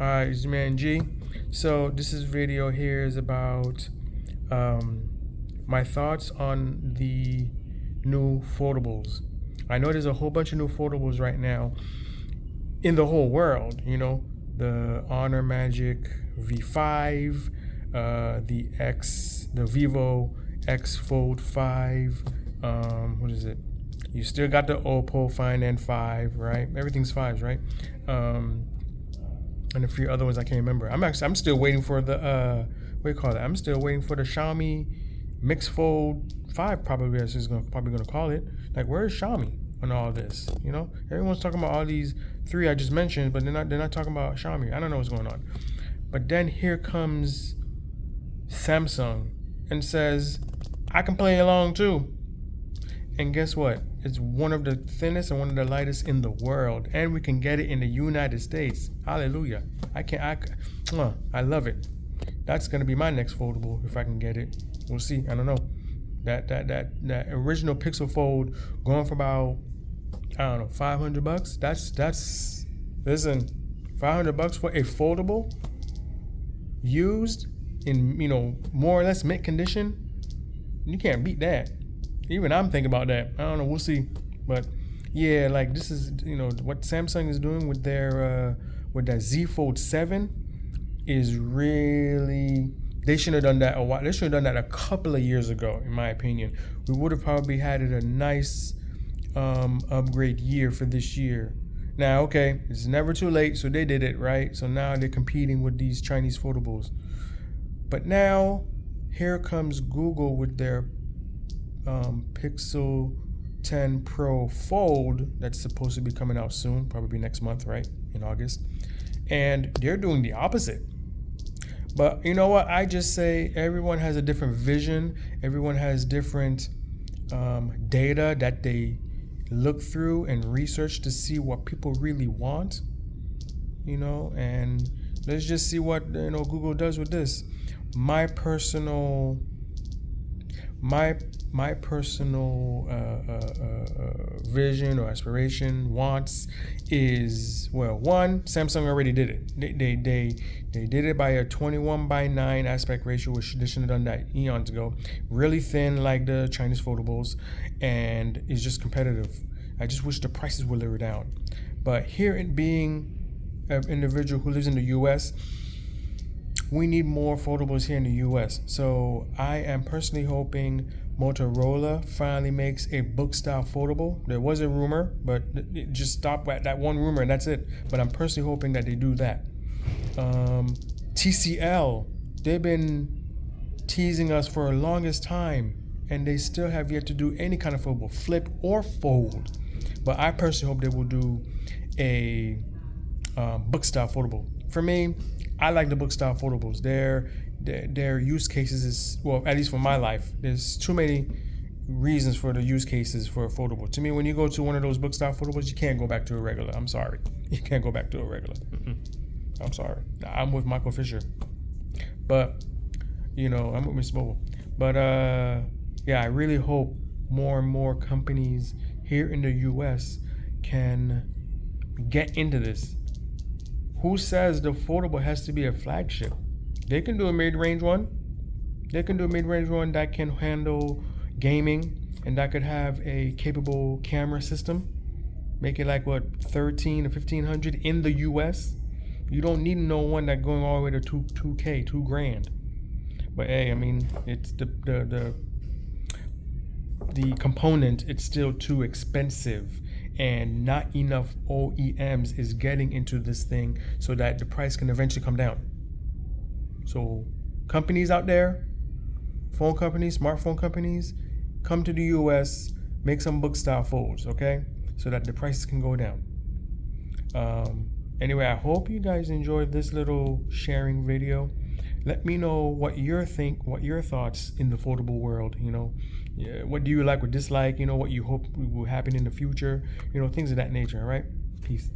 Alright, it's your man G. So this video here is about my thoughts on the new foldables. I know there's a whole bunch of new foldables right now in the whole world. You know, the Honor Magic V5, the Vivo X Fold 5. What is it? You still got the Oppo Find N5, right? Everything's fives, right? And a few other ones I can't remember. I'm still waiting for the what do you call it? I'm still waiting for the Xiaomi Mix Fold 5, probably as is probably gonna call it. Like, where's Xiaomi on all this? You know, everyone's talking about all these three I just mentioned, but they're not talking about Xiaomi. I don't know what's going on. But then here comes Samsung and says, I can play along too. And guess what? It's one of the thinnest and one of the lightest in the world, and we can get it in the United States. Hallelujah! I love it. That's gonna be my next foldable if I can get it. We'll see. I don't know. That original Pixel Fold going for about, I don't know, $500. That's listen, $500 for a foldable used in, you know, more or less mint condition. You can't beat that. Even I'm thinking about that. I don't know. We'll see. But yeah, like, this is, you know, what Samsung is doing with their with that Z Fold 7 is really, they should have done that a while. They should have done that a couple of years ago, in my opinion. We would have probably had it a nice upgrade year for this year. Now, okay, it's never too late, so they did it, right? So now they're competing with these Chinese foldables. But now, here comes Google with their Pixel 10 Pro Fold that's supposed to be coming out soon, probably next month, right? In August. And they're doing the opposite. But you know what? I just say everyone has a different vision. Everyone has different data that they look through and research to see what people really want. You know, and let's just see what, you know, Google does with this. My personal vision or aspiration, wants is, well, one, Samsung already did it. They did it by a 21:9 aspect ratio, which they should have done that eons ago. Really thin, like the Chinese foldables, and it's just competitive. I just wish the prices were lower down. But here, it being an individual who lives in the U.S., we need more foldables here in the US. So I am personally hoping Motorola finally makes a book style foldable. There was a rumor, but it just stopped at that one rumor and that's it. But I'm personally hoping that they do that. TCL, they've been teasing us for the longest time, and they still have yet to do any kind of foldable, flip or fold. But I personally hope they will do a book style foldable. For me, I like the book style foldables. Their use cases is, well, at least for my life, there's too many reasons for the use cases for a foldable. To me, when you go to one of those book style foldables, you can't go back to a regular. I'm sorry. You can't go back to a regular. I'm sorry. I'm with Michael Fisher. But, you know, I'm with Miss Mobile. But, yeah, I really hope more and more companies here in the US can get into this. Who says the foldable has to be a flagship? They can do a mid-range one. They can do a mid-range one that can handle gaming and that could have a capable camera system. Make it like, what, 13 or 1500 in the US? You don't need no one that going all the way to 2K, $2,000. But hey, I mean, it's the component, it's still too expensive. And not enough OEMs is getting into this thing so that the price can eventually come down. So companies out there, phone companies, smartphone companies, come to the US, make some book style folds, okay? So that the prices can go down. Anyway, I hope you guys enjoyed this little sharing video. Let me know what your thoughts in the foldable world, you know. Yeah, what do you like or dislike, you know, what you hope will happen in the future, you know, things of that nature, all right? Peace.